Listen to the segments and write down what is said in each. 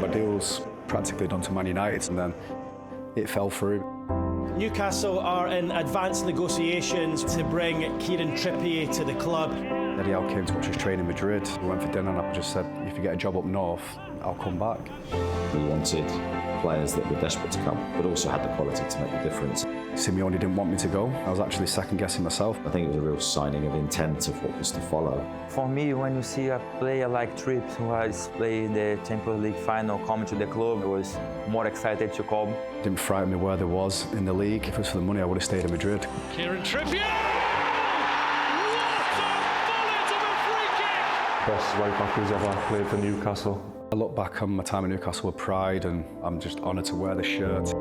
my deals practically done to Man United, and then it fell through. Newcastle are in advanced negotiations to bring Kieran Trippier to the club. Eddie Howe came to watch us train in Madrid. We went for dinner and I just said, if you get a job up north, I'll come back. We wanted players that were desperate to come, but also had the quality to make the difference. Simeone didn't want me to go. I was actually second-guessing myself. I think it was a real signing of intent of what was to follow. For me, when you see a player like Tripp, who has played the Champions League final, coming to the club, I was more excited to come. It didn't frighten me where there was in the league. If it was for the money, I would have stayed in Madrid. Kieran Trippier! Best right back who's ever played for Newcastle. I look back on my time in Newcastle with pride, and I'm just honoured to wear the shirt.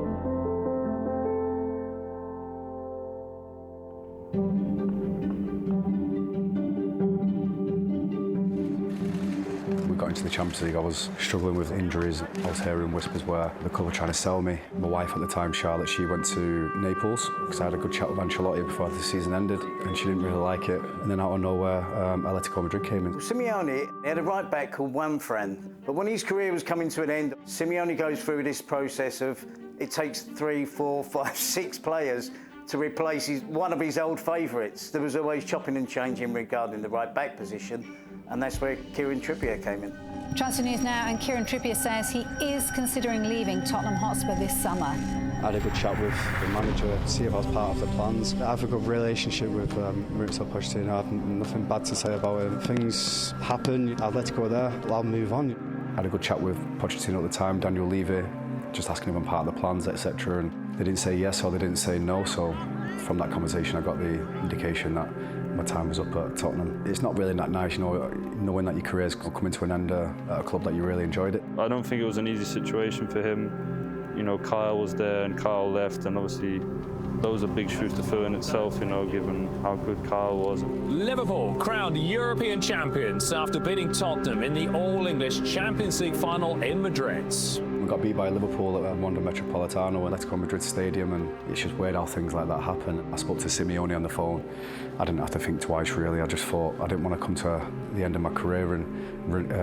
We got into the Champions League, I was struggling with injuries. I was hearing whispers where the club were trying to sell me. My wife at the time, Charlotte, she went to Naples because I had a good chat with Ancelotti before the season ended, and she didn't really like it. And then out of nowhere, Atletico Madrid came in. Simeone had a right back called Juanfran, but when his career was coming to an end, Simeone goes through this process of it takes 3, 4, 5, 6 players to replace one of his old favourites. There was always chopping and changing regarding the right back position, and that's where Kieran Trippier came in. Transfer news now, and Kieran Trippier says he is considering leaving Tottenham Hotspur this summer. I had a good chat with the manager, see if I was part of the plans. I have a good relationship with Mauricio Pochettino. I have nothing bad to say about him. Things happen, Atletico were there, I'll move on. I had a good chat with Pochettino at the time, Daniel Levy, just asking him I'm part of the plans, etc. And they didn't say yes or they didn't say no, so from that conversation I got the indication that my time was up at Tottenham. It's not really that nice, you know, knowing that your career's coming to an end at a club that you really enjoyed it. I don't think it was an easy situation for him. You know, Kyle was there and Kyle left, and obviously those are big shoes to fill in itself, you know, given how good Kyle was. Liverpool crowned European champions after beating Tottenham in the All-English Champions League final in Madrid. We got beat by Liverpool at Wanda Metropolitano at Atletico Madrid Stadium, and it's just weird how things like that happen. I spoke to Simeone on the phone. I didn't have to think twice, really. I just thought I didn't want to come to the end of my career and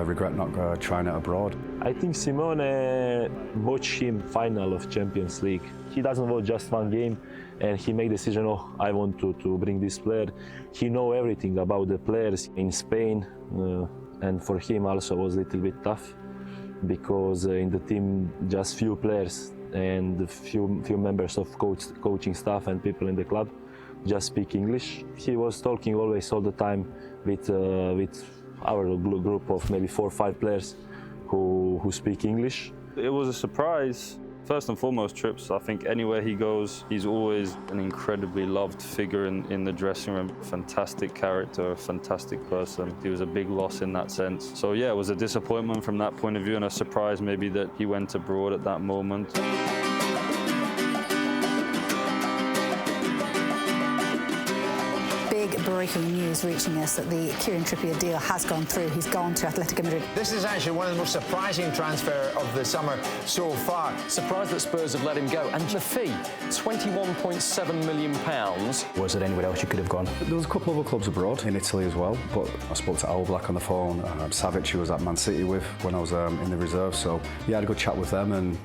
regret not trying it abroad. I think Simeone watched him final of Champions League. He doesn't watch just one game, and he made the decision, oh, I want to bring this player. He knows everything about the players in Spain, and for him also was a little bit tough, because in the team just few players and few members of coaching staff and people in the club just speak English. He was talking always all the time with our group of maybe 4 or 5 players who speak English. It was a surprise. First and foremost, Trips, I think anywhere he goes, he's always an incredibly loved figure in the dressing room. Fantastic character, a fantastic person. He was a big loss in that sense. So yeah, it was a disappointment from that point of view, and a surprise maybe that he went abroad at that moment. Big breaking news reaching us that the Kieran Trippier deal has gone through. He's gone to Atletico Madrid. This is actually one of the most surprising transfer of the summer so far. Surprised that Spurs have let him go. And the fee, £21.7 million. Was there anywhere else you could have gone? There was a couple of other clubs abroad, in Italy as well, but I spoke to Oblak on the phone, Savic, who was at Man City with when I was in the reserve, so yeah, I had a good chat with them, and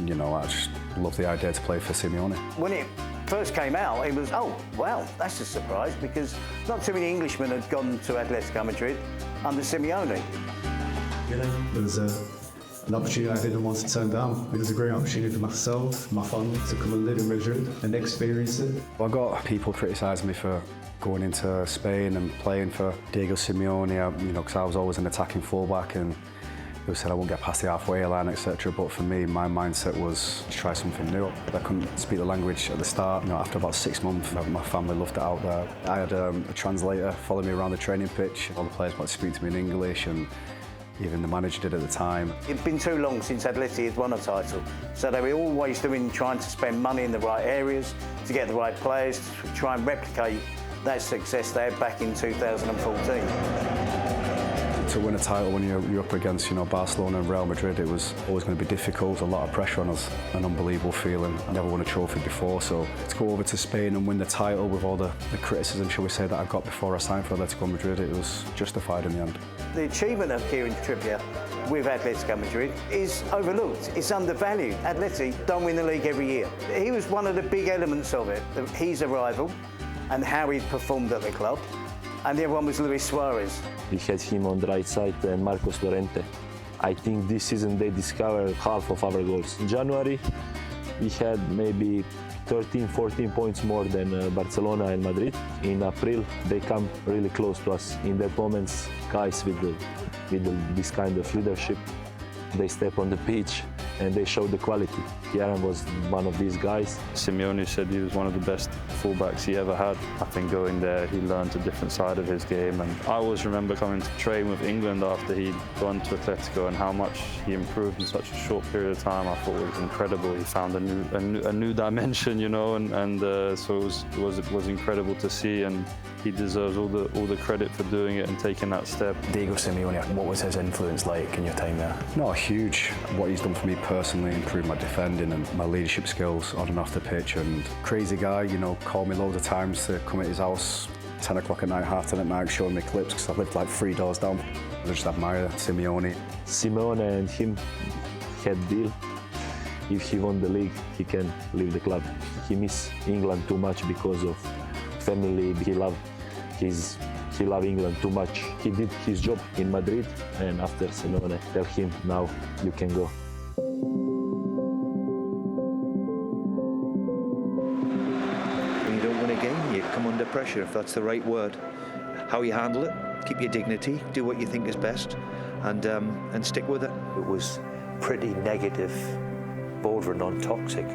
you know, I just love the idea to play for Simeone. When it first came out, it was, oh, well, that's a surprise, because not too many Englishmen had gone to Atletico Madrid under Simeone. You know, it was an opportunity I didn't want to turn down. It was a great opportunity for myself, my family, to come and live in Madrid and experience it. I got people criticising me for going into Spain and playing for Diego Simeone, you know, because I was always an attacking fullback, and they said I won't get past the halfway line, etc. But for me, my mindset was to try something new. I couldn't speak the language at the start. You know, after about 6 months, my family loved it out there. I had a translator follow me around the training pitch. All the players wanted to speak to me in English, and even the manager did at the time. It'd been too long since Atleti had won a title, so they were always trying to spend money in the right areas to get the right players, to try and replicate that success they had back in 2014. To win a title when you're up against, you know, Barcelona and Real Madrid, it was always going to be difficult, a lot of pressure on us, an unbelievable feeling. I never won a trophy before, so to go over to Spain and win the title with all the criticism, shall we say, that I got before I signed for Atletico Madrid, it was justified in the end. The achievement of Kieran Trippier with Atletico Madrid is overlooked. It's undervalued. Atleti don't win the league every year. He was one of the big elements of it. His arrival and how he performed at the club. And the other one was Luis Suarez. We had him on the right side and Marcos Llorente. I think this season they discovered half of our goals. In January, we had maybe 13, 14 points more than Barcelona and Madrid. In April, they come really close to us. In that moments, guys with this kind of leadership, they step on the pitch and they show the quality. Kieran was one of these guys. Simeone said he was one of the best fullbacks he ever had. I think going there, he learned a different side of his game. And I always remember coming to train with England after he'd gone to Atletico and how much he improved in such a short period of time. I thought it was incredible. He found a new dimension, you know, and so it was incredible to see. And he deserves all the credit for doing it and taking that step. Diego Simeone, what was his influence like in your time there? Not huge. What he's done for me personally, improved my defending and my leadership skills on and off the pitch. And crazy guy, you know, called me loads of times to come at his house, 10 o'clock at night, half 10 at night, showing me clips because I lived like 3 doors down. I just admire Simeone. Simeone and him had deal. If he won the league, he can leave the club. He miss England too much because of family. He loved England too much. He did his job in Madrid, and after Simeone tell him, now you can go. When you don't win a game, you come under pressure, if that's the right word. How you handle it, keep your dignity, do what you think is best, and stick with it. It was pretty negative, bordering on toxic,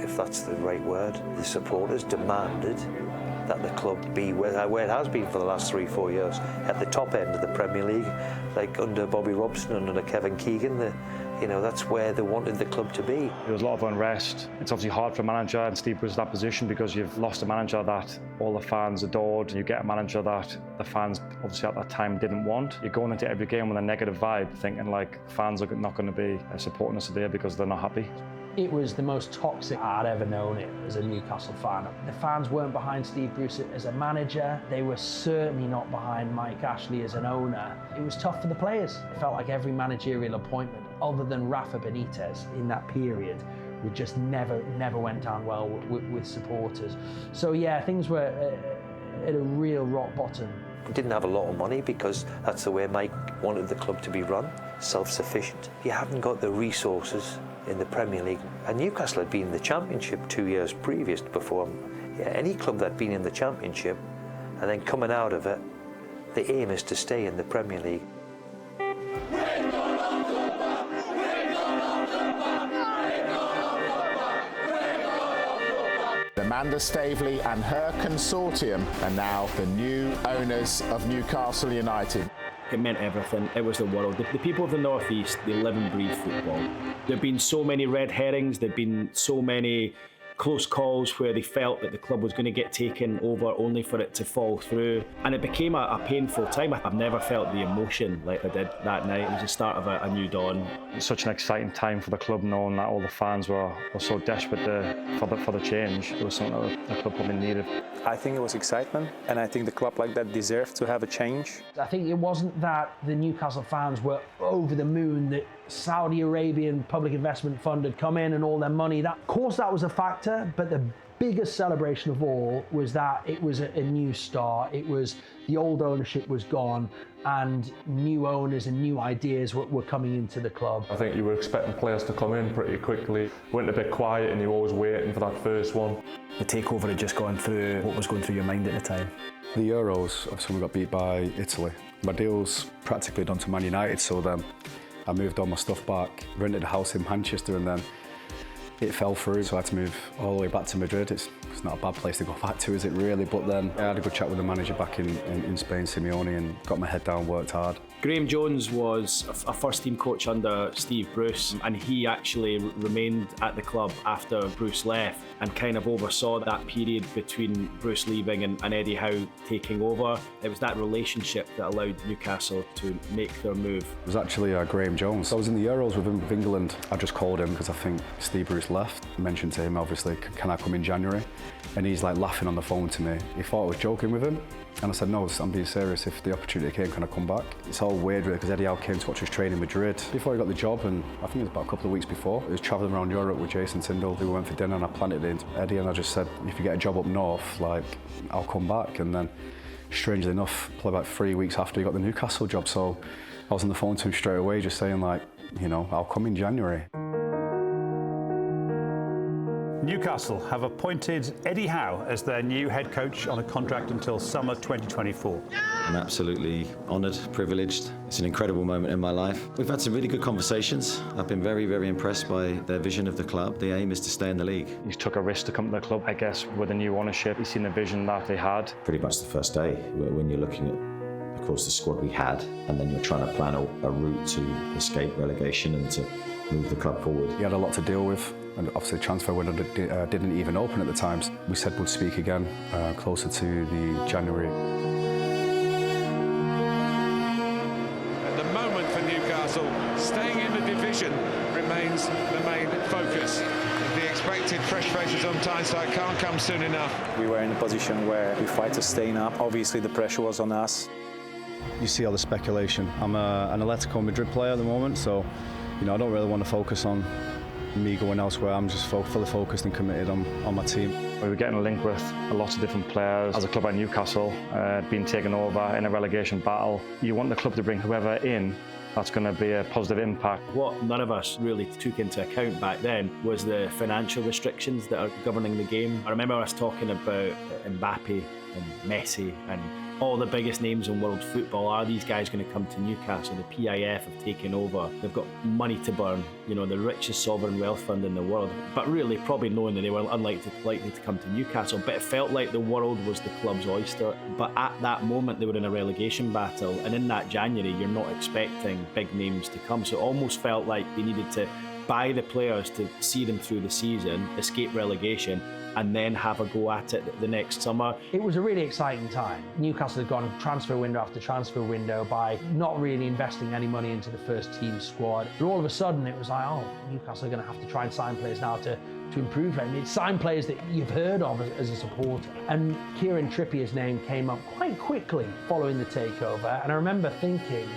if that's the right word. The supporters demanded that the club be where it has been for the last 3-4 years, at the top end of the Premier League, like under Bobby Robson and under Kevin Keegan. That's where they wanted the club to be. There was a lot of unrest. It's obviously hard for a manager, and Steve Bruce in that position, because you've lost a manager that all the fans adored. You get a manager that the fans obviously at that time didn't want. You're going into every game with a negative vibe, thinking like fans are not going to be supporting us today because they're not happy. It was the most toxic I'd ever known it as a Newcastle fan. The fans weren't behind Steve Bruce as a manager. They were certainly not behind Mike Ashley as an owner. It was tough for the players. It felt like every managerial appointment, other than Rafa Benitez in that period, it just never went down well with supporters. So yeah, things were at a real rock bottom. We didn't have a lot of money because that's the way Mike wanted the club to be run, self-sufficient. You haven't got the resources in the Premier League. And Newcastle had been in the Championship 2 years previous before. Any club that had been in the Championship and then coming out of it, the aim is to stay in the Premier League. Amanda Staveley and her consortium are now the new owners of Newcastle United. It meant everything. It was the world. The people of the North East, they live and breathe football. There have been so many red herrings, there have been so many close calls where they felt that the club was going to get taken over only for it to fall through. And it became a painful time. I've never felt the emotion like I did that night. It was the start of a new dawn. It's such an exciting time for the club, knowing that all the fans were so desperate for the change. It was something that the club probably needed. I think it was excitement, and I think the club like that deserved to have a change. I think it wasn't that the Newcastle fans were over the moon that Saudi Arabian public investment fund had come in and all their money. Of course that was a factor, but the biggest celebration of all was that it was a new start. It was the old ownership was gone and new owners and new ideas were coming into the club. I think you were expecting players to come in pretty quickly. Went a bit quiet and you were always waiting for that first one. The takeover had just gone through. What was going through your mind at the time? The Euros, obviously we got beat by Italy. My deal's practically done to Man United, so then I moved all my stuff back, rented a house in Manchester, and then it fell through, so I had to move all the way back to Madrid. It's not a bad place to go back to, is it really? But then I had a good chat with the manager back in Spain, Simeone, and got my head down, worked hard. Graham Jones was a first-team coach under Steve Bruce, and he actually remained at the club after Bruce left and kind of oversaw that period between Bruce leaving and Eddie Howe taking over. It was that relationship that allowed Newcastle to make their move. It was actually Graham Jones. I was in the Euros with England. I just called him because I think Steve Bruce left. I mentioned to him, obviously, can I come in January? And he's like laughing on the phone to me. He thought I was joking with him. And I said, no, I'm being serious. If the opportunity came, can I come back? It's all weird really, because Eddie Howe came to watch us train in Madrid before he got the job, and I think it was about a couple of weeks before. He was travelling around Europe with Jason Tindall. We went for dinner and I planted it into Eddie, and I just said, if you get a job up north, like, I'll come back. And then, strangely enough, probably about 3 weeks after he got the Newcastle job, so I was on the phone to him straight away, just saying like, you know, I'll come in January. Newcastle have appointed Eddie Howe as their new head coach on a contract until summer 2024. I'm absolutely honoured, privileged. It's an incredible moment in my life. We've had some really good conversations. I've been very, very impressed by their vision of the club. The aim is to stay in the league. He took a risk to come to the club, I guess, with a new ownership. He's seen the vision that they had. Pretty much the first day, when you're looking at, of course, the squad we had, and then you're trying to plan a route to escape relegation and to move the club forward. He had a lot to deal with, and obviously the transfer window didn't even open at the time. We said we'd speak again closer to the January. At the moment for Newcastle, staying in the division remains the main focus. The expected fresh faces on Tyneside can't come soon enough. We were in a position where we fight to staying up. Obviously the pressure was on us. You see all the speculation. I'm an Atletico Madrid player at the moment, so you know, I don't really want to focus on me going elsewhere. I'm just fully focused and committed on my team. We were getting a link with a lot of different players. As a club at Newcastle, being taken over in a relegation battle, you want the club to bring whoever in that's going to be a positive impact. What none of us really took into account back then was the financial restrictions that are governing the game. I remember us talking about Mbappe and Messi and all the biggest names in world football. Are these guys going to come to Newcastle? The PIF have taken over. They've got money to burn, you know, the richest sovereign wealth fund in the world. But really, probably knowing that they were unlikely to come to Newcastle. But it felt like the world was the club's oyster. But at that moment, they were in a relegation battle. And in that January, you're not expecting big names to come. So it almost felt like they needed to buy the players to see them through the season, escape relegation, and then have a go at it the next summer. It was a really exciting time. Newcastle had gone transfer window after transfer window by not really investing any money into the first team squad. But all of a sudden it was like, oh, Newcastle are going to have to try and sign players now to improve them. It's sign players that you've heard of as a supporter. And Kieran Trippier's name came up quite quickly following the takeover. And I remember thinking,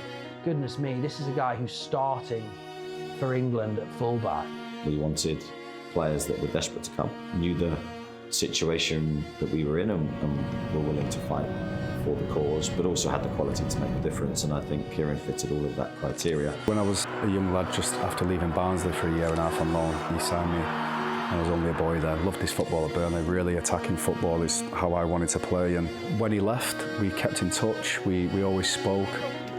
goodness me, this is a guy who's starting for England at fullback. We wanted players that were desperate to come, knew the situation that we were in and were willing to fight for the cause, but also had the quality to make a difference, and I think Kieran fitted all of that criteria. When I was a young lad, just after leaving Barnsley for a year and a half on loan, he signed me. I was only a boy there. Loved his football at Burnley. Really attacking football is how I wanted to play, and when he left, we kept in touch. We always spoke.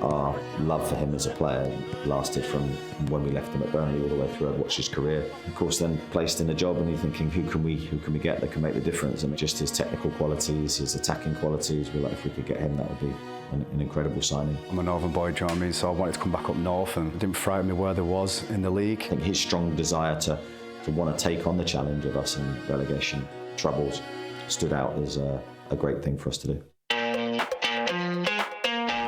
Our love for him as a player lasted from when we left him at Burnley all the way through. I'd watched his career. Of course, then placed in a job and you're thinking, who can we get that can make the difference? And just his technical qualities, his attacking qualities, we're like, if we could get him, that would be an incredible signing. I'm a northern boy, do you know what I mean? So I wanted to come back up north, and it didn't frighten me where there was in the league. I think his strong desire to want to take on the challenge of us in relegation troubles stood out as a great thing for us to do.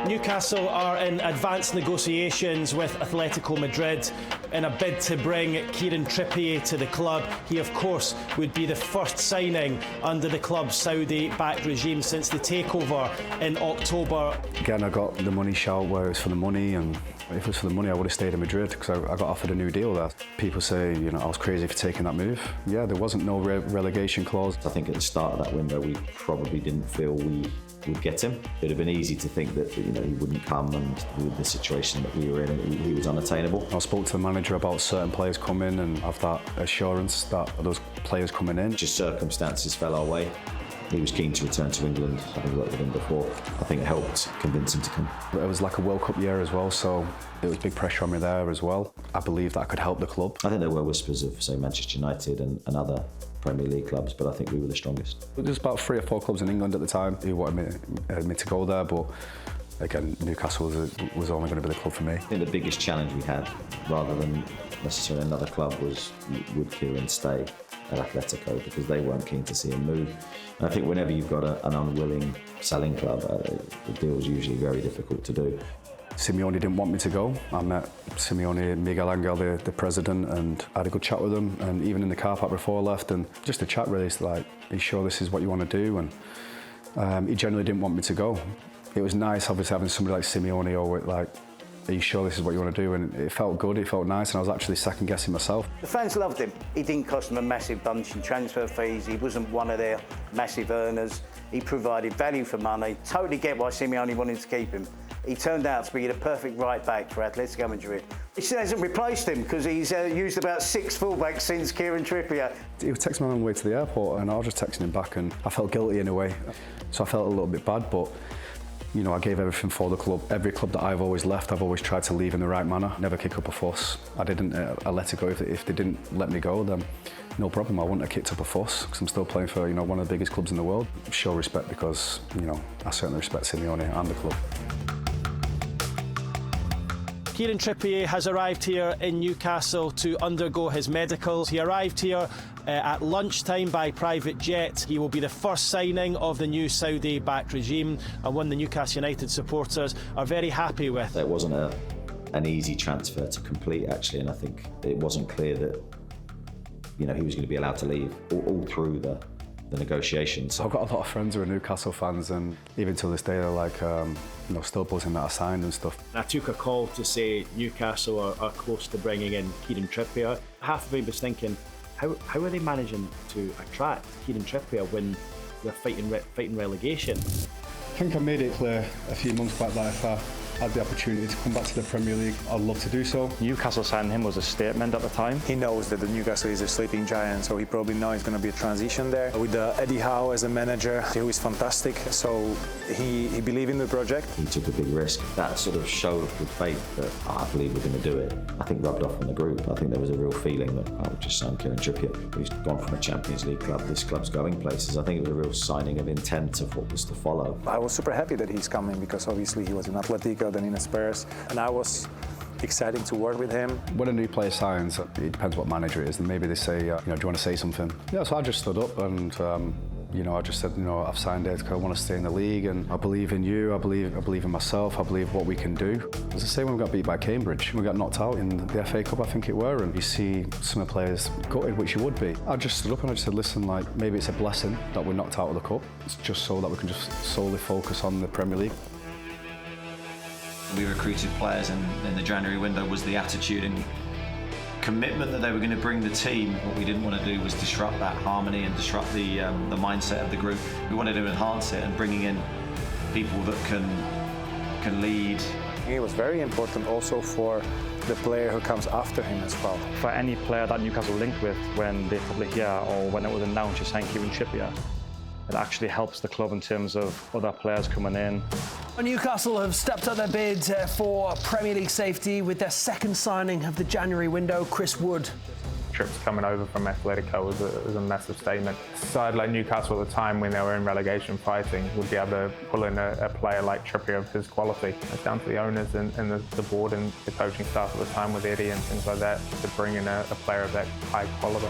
Newcastle are in advanced negotiations with Atletico Madrid in a bid to bring Kieran Trippier to the club. He, of course, would be the first signing under the club's Saudi-backed regime since the takeover in October. Again, I got the money shout where it was for the money, and if it was for the money, I would have stayed in Madrid because I got offered a new deal there. People say, you know, I was crazy for taking that move. Yeah, there wasn't no relegation clause. I think at the start of that window, we probably didn't feel we would get him. It'd have been easy to think that, you know, he wouldn't come, and with the situation that we were in, he was unattainable. I spoke to the manager about certain players coming and have that assurance that those players coming in. Just circumstances fell our way. He was keen to return to England, having worked with him before. I think it helped convince him to come. It was like a World Cup year as well, so there was big pressure on me there as well. I believe that could help the club. I think there were whispers of, say, Manchester United and other Premier League clubs, but I think we were the strongest. There was about 3 or 4 clubs in England at the time who wanted me to go there, but again, Newcastle was only going to be the club for me. I think the biggest challenge we had, rather than necessarily another club, was would Kieran stay at Atletico, because they weren't keen to see him move. And I think whenever you've got an unwilling selling club, the deal's usually very difficult to do. Simeone didn't want me to go. I met Simeone, Miguel Angel, the president, and I had a good chat with him, and even in the car park before I left, and just a chat really, it's like, are you sure this is what you want to do? And he generally didn't want me to go. It was nice, obviously, having somebody like Simeone or like, are you sure this is what you want to do? And it felt good, it felt nice, and I was actually second guessing myself. The fans loved him. He didn't cost them a massive bunch in transfer fees. He wasn't one of their massive earners. He provided value for money. Totally get why Simeone wanted to keep him. He turned out to be the perfect right back for Atletico Madrid. He still hasn't replaced him because he's used about 6 fullbacks since Kieran Trippier. He was texting me on the way to the airport, and I was just texting him back, and I felt guilty in a way. So I felt a little bit bad, but you know, I gave everything for the club. Every club that I've always left, I've always tried to leave in the right manner, never kick up a fuss. I didn't at Atletico. If they didn't let me go, then no problem. I wouldn't have kicked up a fuss because I'm still playing for, you know, one of the biggest clubs in the world. Show respect because, you know, I certainly respect Simeone and the club. Kieran Trippier has arrived here in Newcastle to undergo his medicals. He arrived here at lunchtime by private jet. He will be the first signing of the new Saudi-backed regime, and one the Newcastle United supporters are very happy with. It wasn't an easy transfer to complete, actually, and I think it wasn't clear that, you know, he was going to be allowed to leave all through the negotiations. I've got a lot of friends who are Newcastle fans, and even till this day they're like, you know, still buzzing that I signed and stuff. I took a call to say Newcastle are close to bringing in Kieran Trippier. Half of me was thinking, how are they managing to attract Kieran Trippier when they're fighting relegation? I think I made it clear a few months back that if I had the opportunity to come back to the Premier League, I'd love to do so. Newcastle signing him was a statement at the time. He knows that the Newcastle is a sleeping giant, so he probably knows it's going to be a transition there. With Eddie Howe as a manager, who is fantastic, so he believed in the project. He took a big risk. That sort of showed good faith that I believe we're going to do it. I think rubbed off on the group. I think there was a real feeling that I would just sign Kieran Trippier, who's gone from a Champions League club. This club's going places. I think it was a real signing of intent of what was to follow. I was super happy that he's coming because obviously he was in Atletico, then in the Spurs. And I was excited to work with him. When a new player signs, it depends what manager it is, and maybe they say, you know, do you want to say something? Yeah, so I just stood up and, you know, I just said, you know, I've signed it because I want to stay in the league, and I believe in you, I believe in myself, I believe what we can do. As I say, when we got beat by Cambridge, we got knocked out in the FA Cup, I think it were, and you see some of the players gutted, which you would be. I just stood up and I just said, listen, like, maybe it's a blessing that we're knocked out of the cup. It's just so that we can just solely focus on the Premier League. We recruited players in the January window was the attitude and commitment that they were going to bring the team. What we didn't want to do was disrupt that harmony and disrupt the mindset of the group. We wanted to enhance it and bringing in people that can lead. It was very important also for the player who comes after him as well. For any player that Newcastle linked with when they probably hear or when it was announced you signed Kieran Trippier, it actually helps the club in terms of other players coming in. Newcastle have stepped up their bid for Premier League safety with their second signing of the January window, Chris Wood. Trips coming over from Atletico was a massive statement. A side like Newcastle at the time when they were in relegation fighting would be able to pull in a player like Trippier of his quality. It's down to the owners and the board and the coaching staff at the time with Eddie and things like that to bring in a player of that high quality.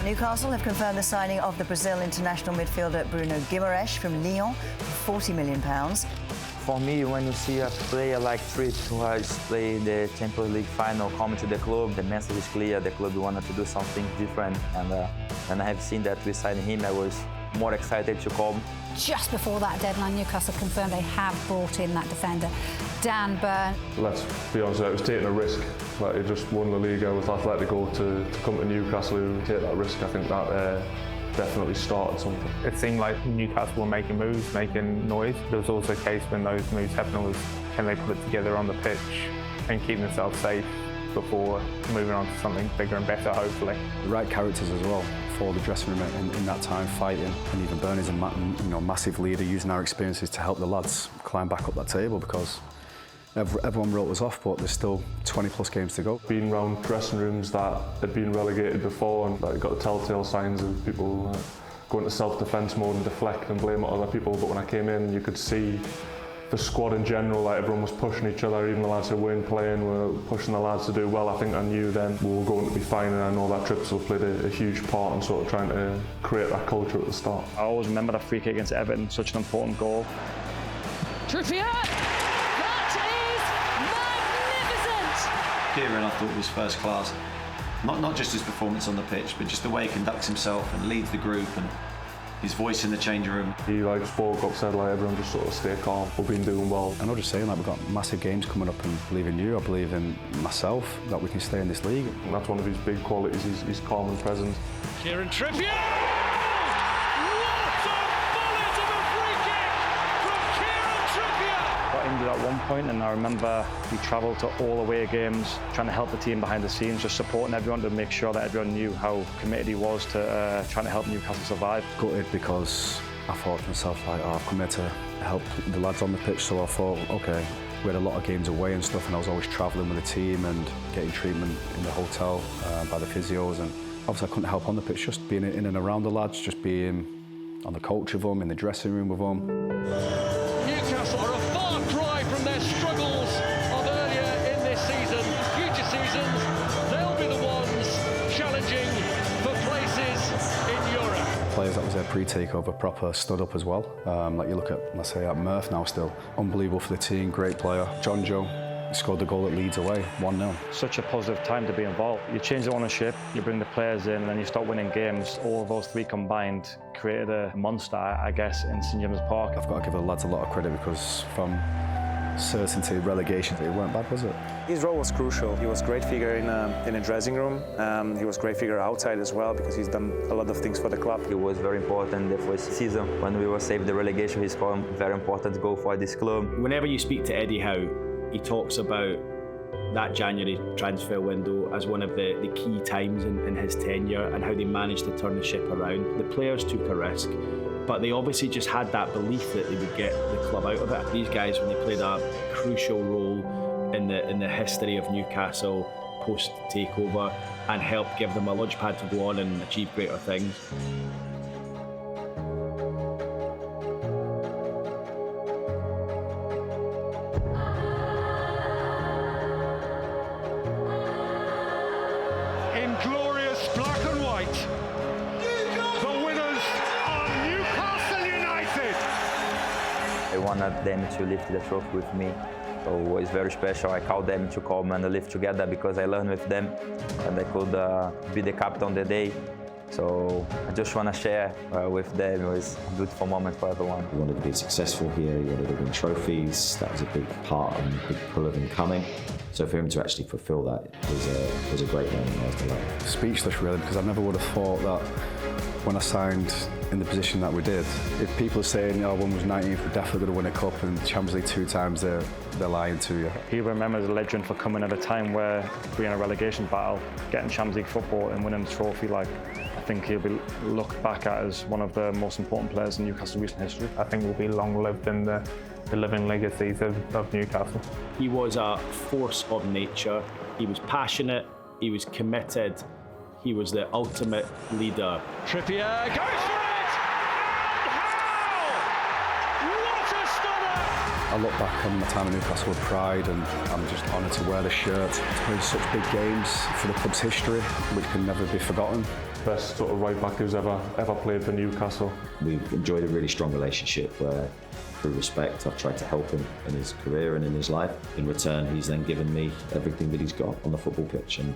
Newcastle have confirmed the signing of the Brazil international midfielder Bruno Guimaraes from Lyon for £40 million. For me, when you see a player like Tripp who has played the Champions League final coming to the club, the message is clear, the club wanted to do something different, and I have seen that we signed him, I was more excited to come. Just before that deadline, Newcastle confirmed they have brought in that defender, Dan Burn. Let's be honest, it was taking a risk. Like, he just won La Liga with Atletico to come to Newcastle and take that risk. I think that definitely started something. It seemed like Newcastle were making moves, making noise. There was also a case when those moves happened was, can they put it together on the pitch and keep themselves safe before moving on to something bigger and better, hopefully. The right characters as well for the dressing room in that time, fighting. And even Burn is a massive leader, using our experiences to help the lads climb back up that table, because everyone wrote us off, but there's still 20 plus games to go. Being around dressing rooms that had been relegated before and got the telltale signs of people going to self-defence mode and deflect and blame it on other people, but when I came in you could see the squad in general, like everyone was pushing each other, even the lads who weren't playing were pushing the lads to do well. I think I knew then we were going to be fine, and I know that Trippier played a huge part in sort of trying to create that culture at the start. I always remember that free kick against Everton, such an important goal. Trippier! That is Kieran, I thought, was first class. Not just his performance on the pitch, but just the way he conducts himself and leads the group, and his voice in the change room. He spoke up, said everyone just sort of stay calm, we've been doing well. I'm not just saying that, we've got massive games coming up, and believe in you, I believe in myself, that we can stay in this league. And that's one of his big qualities, he's calm and present. Kieran Trippier! What a bullet of a free kick from Kieran Trippier! Got injured at one point, and I remember we travelled to all away games, trying to help the team behind the scenes, just supporting everyone to make sure that everyone knew how committed he was to trying to help Newcastle survive. Gutted because I thought to myself, I've come here to help the lads on the pitch, so I thought, okay, we had a lot of games away and stuff, and I was always travelling with the team and getting treatment in the hotel by the physios, and obviously I couldn't help on the pitch, just being in and around the lads, just being on the coach with them, in the dressing room with them. Newcastle are a far cry from their struggles of earlier in this season. Future seasons, they'll be the ones challenging for places in Europe. Players that was there pre-takeover proper stood up as well. Like you look at, let's say, at Murph now still. Unbelievable for the team, great player. John Joe scored the goal at Leeds away, 1-0. Such a positive time to be involved. You change the ownership, you bring the players in, and then you start winning games. All of those three combined created a monster, I guess, in St James's Park. I've got to give the lads a lot of credit, because from certainty relegation, it weren't bad, was it? His role was crucial. He was a great figure in a dressing room. He was a great figure outside as well, because he's done a lot of things for the club. It was very important the first season when we were saved the relegation. He scored a very important goal for this club. Whenever you speak to Eddie Howe, he talks about that January transfer window as one of the key times in his tenure, and how they managed to turn the ship around. The players took a risk, but they obviously just had that belief that they would get the club out of it. These guys, when they played a crucial role in the history of Newcastle post takeover, and helped give them a launch pad to go on and achieve greater things. In glorious black and white, the winners are Newcastle United. I wanted them to lift the trophy with me. So it was very special. I called them to come and lift together, because I learned with them, and I could be the captain on the day. So I just want to share with them. It was a beautiful moment for everyone. He wanted to be successful here, he wanted to win trophies. That was a big part and a big pull of him coming. So for him to actually fulfil that was a great moment. I was delighted. Speechless, really, because I never would have thought that when I signed in the position that we did. If people are saying, oh, when we was 19th, we're definitely going to win a cup, and Champions League 2 times, they're lying to you. He remembers a legend for coming at a time where we're in a relegation battle, getting Champions League football and winning the trophy. Like, I think he'll be looked back at as one of the most important players in Newcastle recent history. I think we'll be long-lived in the living legacies of Newcastle. He was a force of nature. He was passionate, he was committed, he was the ultimate leader. Trippier goes for it! And how! What a stunner! I look back on my time at Newcastle with pride, and I'm just honoured to wear the shirt. To play such big games for the club's history, which can never be forgotten. Best sort of right back who's ever played for Newcastle. We've enjoyed a really strong relationship where, through respect, I've tried to help him in his career and in his life. In return, he's then given me everything that he's got on the football pitch, and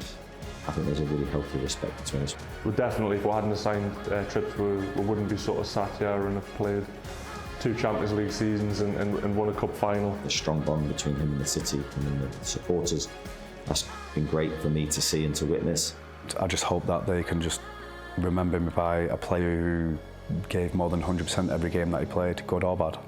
I think there's a really healthy respect between us. Well, definitely, if we hadn't signed Trips, we wouldn't be sort of sat here and have played 2 Champions League seasons and won a cup final. The strong bond between him and the city and the supporters, that's been great for me to see and to witness. I just hope that they can just remember me by a player who gave more than 100% every game that he played, good or bad.